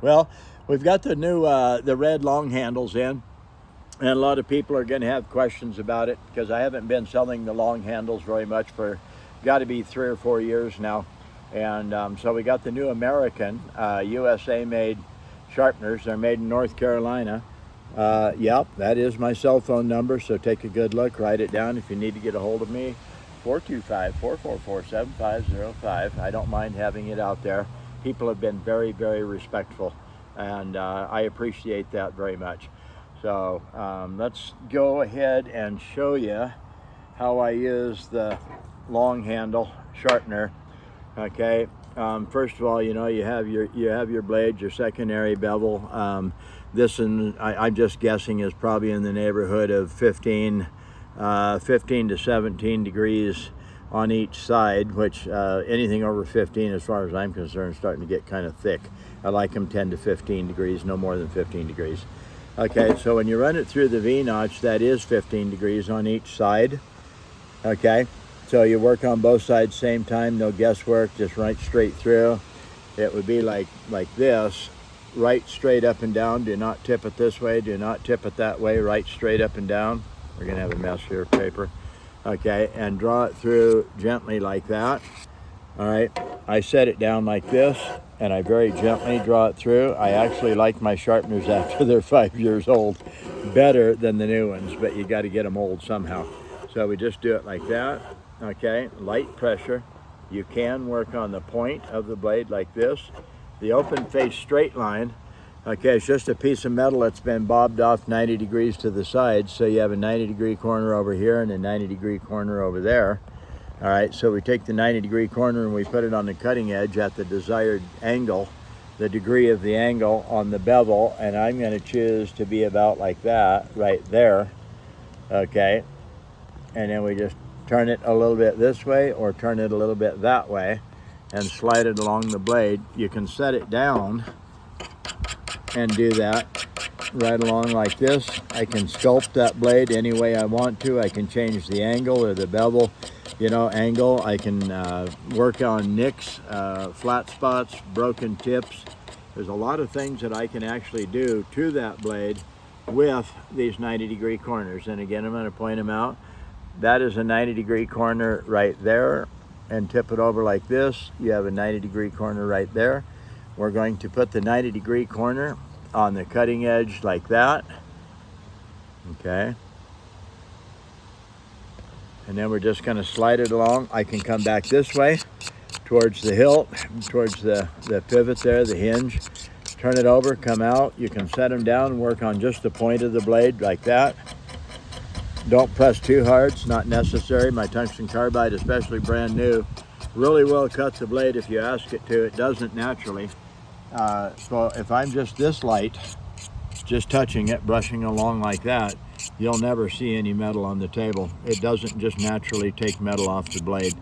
Well, we've got the new the red long handles in, and a lot of people are going to have questions about it because I haven't been selling the long handles very much for got to be 3 or 4 years now. And so we got the new American USA made sharpeners. They're made in North Carolina. Yep, that is my cell phone number, so take a good look, write it down if you need to get a hold of me. 425-444-7505. I don't mind having it out there. People have been very, very respectful, and I appreciate that very much. So let's go ahead and show you how I use the long handle sharpener. Okay, first of all, you know, you have your blade, your secondary bevel. This, and I'm just guessing, is probably in the neighborhood of 15 to 17 degrees on each side, which anything over 15, as far as I'm concerned, is starting to get kind of thick. I like them 10 to 15 degrees, no more than 15 degrees. Okay, so when you run it through the V-notch, that is 15 degrees on each side. Okay, so you work on both sides same time, no guesswork, just right straight through. It would be like this, right straight up and down. Do not tip it this way, do not tip it that way, right straight up and down. We're gonna have a mess here of paper. Okay, and draw it through gently like that. All right, I set it down like this, and I very gently draw it through. I actually like my sharpeners after they're 5 years old better than the new ones, but you got to get them old somehow. So we just do it like that. Okay, light pressure. You can work on the point of the blade like this. The open face straight line, okay, it's just a piece of metal that's been bobbed off 90 degrees to the side, so you have a 90-degree corner over here and a 90-degree corner over there. All right, so we take the 90-degree corner and we put it on the cutting edge at the desired angle, the degree of the angle on the bevel, and I'm going to choose to be about like that, right there. Okay, and then we just turn it a little bit this way or turn it a little bit that way and slide it along the blade. You can set it down and do that right along like this. I can sculpt that blade any way I want to. I can change the angle or the bevel, you know, angle. I can work on nicks, flat spots, broken tips. There's a lot of things that I can actually do to that blade with these 90-degree corners. And again, I'm going to point them out. That is a 90-degree corner right there, and tip it over like this. You have a 90-degree corner right there. We're going to put the 90-degree corner on the cutting edge like that. Okay. And then we're just going to slide it along. I can come back this way towards the hilt, towards the pivot there, the hinge. Turn it over, come out. You can set them down and work on just the point of the blade like that. Don't press too hard, it's not necessary. My tungsten carbide, especially brand new, really will cut the blade if you ask it to. It doesn't naturally. So if I'm just this light, just touching it, brushing along like that, you'll never see any metal on the table. It doesn't just naturally take metal off the blade.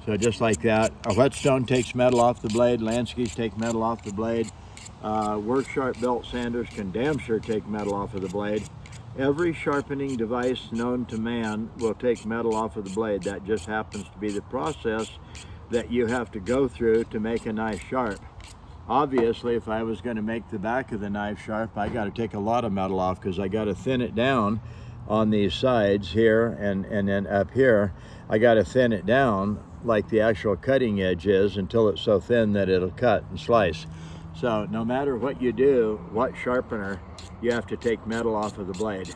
So just like that. A whetstone takes metal off the blade, Landskis take metal off the blade. Work sharp belt sanders can damn sure take metal off of the blade. Every sharpening device known to man will take metal off of the blade. That just happens to be the process that you have to go through to make a knife sharp. Obviously, if I was going to make the back of the knife sharp, I got to take a lot of metal off because I got to thin it down on these sides here and then up here. I got to thin it down like the actual cutting edge is until it's so thin that it'll cut and slice. So no matter what you do, what sharpener, you have to take metal off of the blade.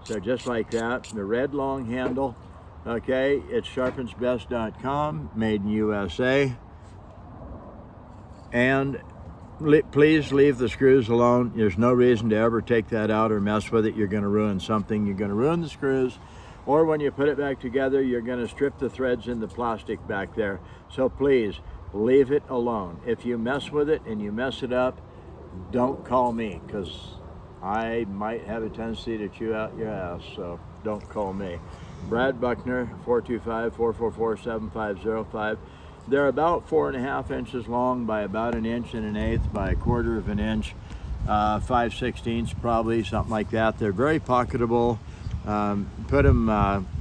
So just like that, the red long handle, okay, it's sharpensbest.com, made in USA. And please leave the screws alone. There's no reason to ever take that out or mess with it. You're going to ruin something. You're going to ruin the screws, or when you put it back together, you're going to strip the threads in the plastic back there. So please leave it alone. If you mess with it and you mess it up, don't call me, because I might have a tendency to chew out your ass, so don't call me. Brad Buckner, 425-444-7505. They're about 4.5 inches long by about 1 1/8 by 1/4 of an inch, 5/16 probably, something like that. They're very pocketable. Put them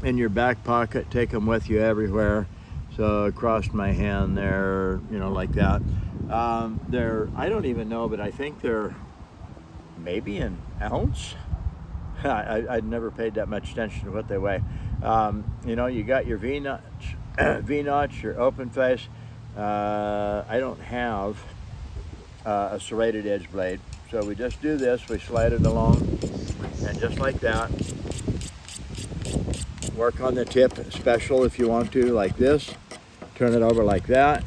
in your back pocket, take them with you everywhere. So across my hand there, you know, like that. I don't even know, but I think they're maybe an ounce. I'd never paid that much attention to what they weigh. You know, you got your V-notch, V-notch, your open face. I don't have a serrated edge blade, so we just do this. We slide it along, and just like that, work on the tip special if you want to, like this. Turn it over like that.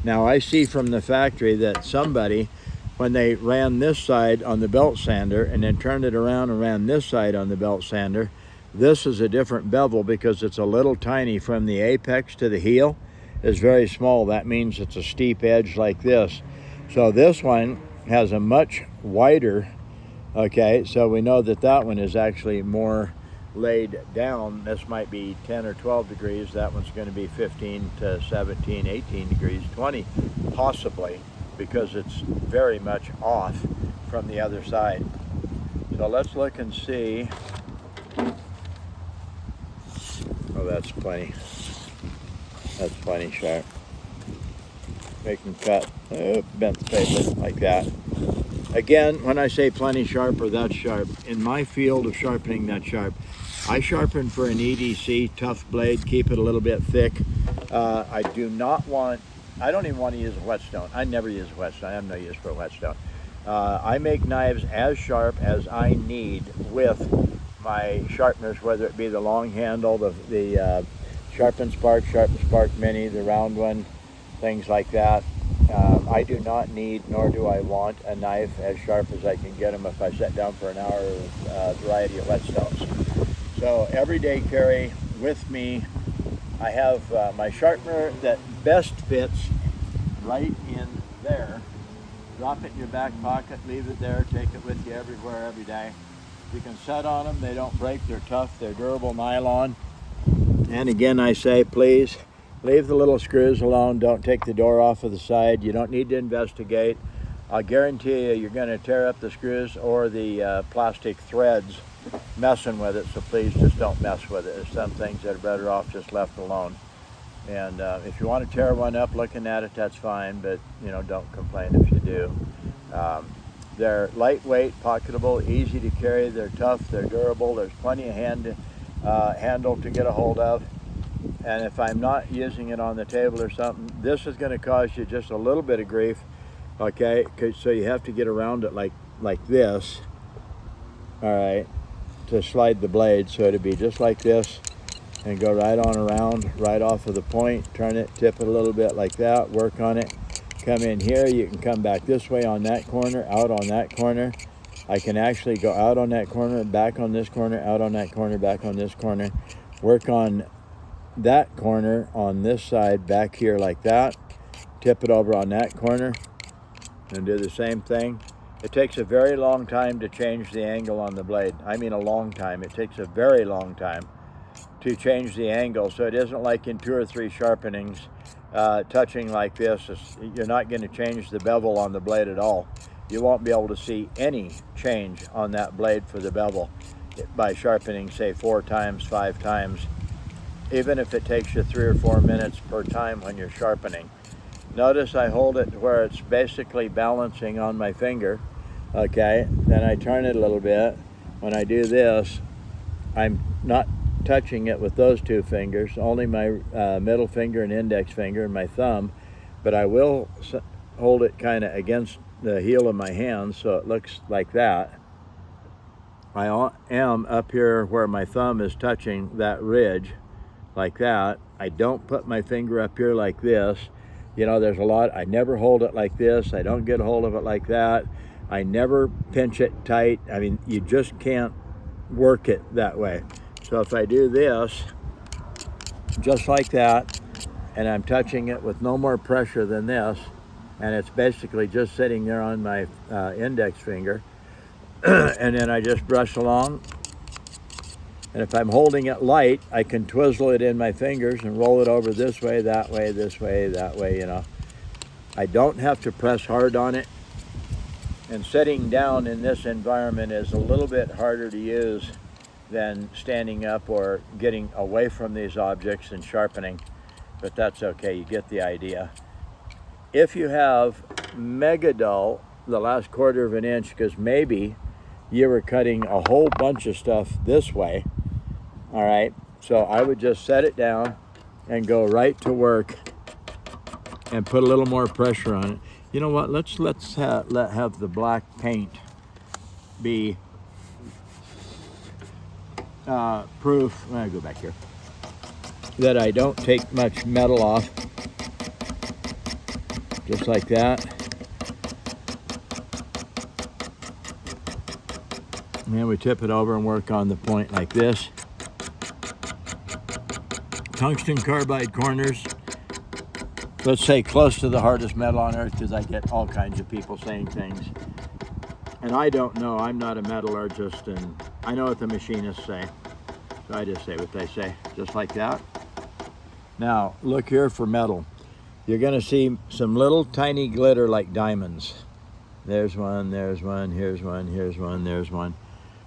Now I see from the factory that somebody, when they ran this side on the belt sander and then turned it around and ran this side on the belt sander, this is a different bevel because it's a little tiny from the apex to the heel. Is very small. That means it's a steep edge like this. So this one has a much wider, okay, so we know that that one is actually more laid down. This might be 10 or 12 degrees. That one's going to be 15 to 17, 18 degrees, 20 possibly, because it's very much off from the other side. So let's look and see. Oh, that's plenty. That's plenty sharp. We can cut, bent the paper like that. Again, when I say plenty sharp or that's sharp, in my field of sharpening, that's sharp. I sharpen for an EDC, tough blade, keep it a little bit thick. I don't even want to use a whetstone. I never use a whetstone. I have no use for a whetstone. I make knives as sharp as I need with my sharpeners, whether it be the Longhandle, the Sharpen Spark Mini, the round one, things like that. I do not need, nor do I want, a knife as sharp as I can get them if I sit down for an hour with a variety of whetstones. So everyday carry with me, I have my sharpener that best fits right in there. Drop it in your back pocket, leave it there, take it with you everywhere, every day. You can set on them, they don't break, they're tough, they're durable nylon. And again, I say, please leave the little screws alone. Don't take the door off of the side. You don't need to investigate. I'll guarantee you, you're going to tear up the screws or the plastic threads messing with it, so please just don't mess with it. There's some things that are better off just left alone. And if you want to tear one up looking at it, that's fine, but you know, don't complain if you do. They're lightweight, pocketable, easy to carry. They're tough, they're durable. There's plenty of handle to get a hold of. And if I'm not using it on the table or something, this is going to cause you just a little bit of grief, okay? So you have to get around it like this, all right, to slide the blade. So it'd be just like this and go right on around, right off of the point, turn it, tip it a little bit like that, work on it. Come in here, you can come back this way on that corner, out on that corner. I can actually go out on that corner, back on this corner, out on that corner, back on this corner. Work on that corner on this side, back here like that. Tip it over on that corner and do the same thing. It takes a very long time to change the angle on the blade. I mean a long time. It takes a very long time to change the angle. So it isn't like in 2 or 3 sharpenings, touching like this. You're not going to change the bevel on the blade at all. You won't be able to see any change on that blade for the bevel by sharpening, say 4 times, 5 times, even if it takes you 3 or 4 minutes per time when you're sharpening. Notice I hold it where it's basically balancing on my finger, okay? Then I turn it a little bit. When I do this, I'm not touching it with those 2 fingers, only my middle finger and index finger and my thumb, but I will hold it kind of against the heel of my hand so it looks like that. I am up here where my thumb is touching that ridge like that. I don't put my finger up here like this. You know, there's a lot, I never hold it like this. I don't get a hold of it like that. I never pinch it tight. I mean, you just can't work it that way. So if I do this, just like that, and I'm touching it with no more pressure than this, and it's basically just sitting there on my index finger, and then I just brush along. And if I'm holding it light, I can twizzle it in my fingers and roll it over this way, that way, this way, that way, you know. I don't have to press hard on it. And sitting down in this environment is a little bit harder to use than standing up or getting away from these objects and sharpening. But that's okay, you get the idea. if you have mega dull, the last 1/4 of an inch, because maybe you were cutting a whole bunch of stuff this way, all right? So I would just set it down and go right to work and put a little more pressure on it. You know what, let's have the black paint be proof. I'm gonna go back here, that I don't take much metal off. Just like that. And then we tip it over and work on the point like this. Tungsten carbide corners. Let's say close to the hardest metal on earth, because I get all kinds of people saying things. And I don't know, I'm not a metallurgist, and I know what the machinists say. So I just say what they say, just like that. Now, look here for metal. You're gonna see some little tiny glitter like diamonds. There's one, here's one, here's one, there's one.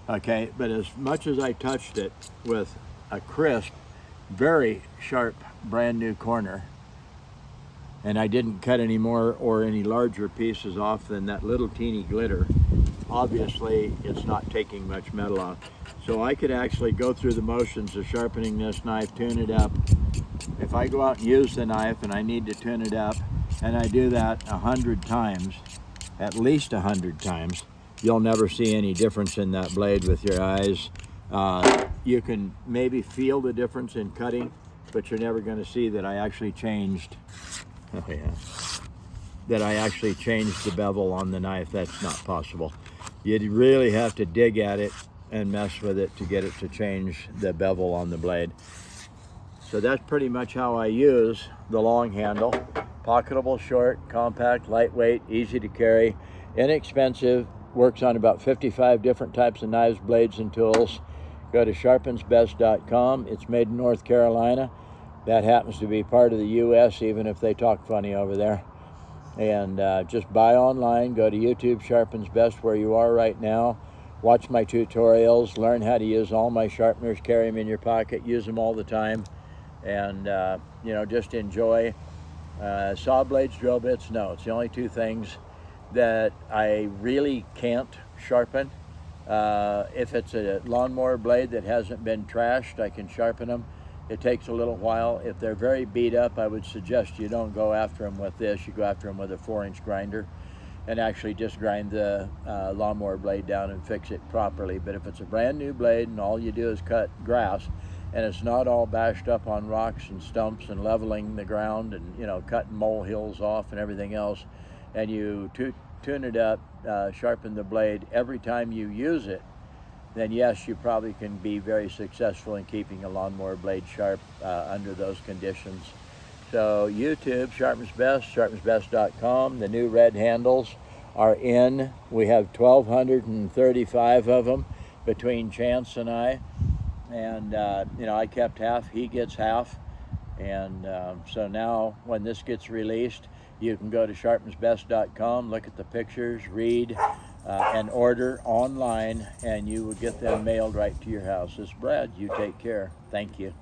Okay, but as much as I touched it with a crisp, very sharp, brand new corner, and I didn't cut any more or any larger pieces off than that little teeny glitter, obviously it's not taking much metal off. So I could actually go through the motions of sharpening this knife, tune it up. If I go out and use the knife and I need to tune it up, and I do that 100 times, at least 100 times, you'll never see any difference in that blade with your eyes. You can maybe feel the difference in cutting, but you're never going to see that I actually changed. Oh yeah, that I actually changed the bevel on the knife. That's not possible. You'd really have to dig at it and mess with it to get it to change the bevel on the blade. So that's pretty much how I use the Longhandle. Pocketable, short, compact, lightweight, easy to carry, inexpensive, works on about 55 different types of knives, blades, and tools. Go to sharpensbest.com. It's made in North Carolina. That happens to be part of the US, even if they talk funny over there. And just buy online, go to YouTube, Sharpens Best, where you are right now. Watch my tutorials, learn how to use all my sharpeners, carry them in your pocket, use them all the time. And you know, just enjoy. Saw blades, drill bits, no, it's the only two things that I really can't sharpen. If it's a lawnmower blade that hasn't been trashed, I can sharpen them. It takes a little while. If they're very beat up, I would suggest you don't go after them with this. You go after them with a 4-inch grinder and actually just grind the lawnmower blade down and fix it properly. But if it's a brand new blade and all you do is cut grass, and it's not all bashed up on rocks and stumps and leveling the ground and, you know, cutting molehills off and everything else, and you tune it up, sharpen the blade every time you use it, then yes, you probably can be very successful in keeping a lawnmower blade sharp under those conditions. So YouTube, Sharpens Best, sharpensbest.com. The new red handles are in. We have 1,235 of them between Chance and I. And you know, I kept half, he gets half. And so now when this gets released, you can go to sharpensbest.com, look at the pictures, read, and order online, and you will get them mailed right to your house. This is Brad. You take care. Thank you.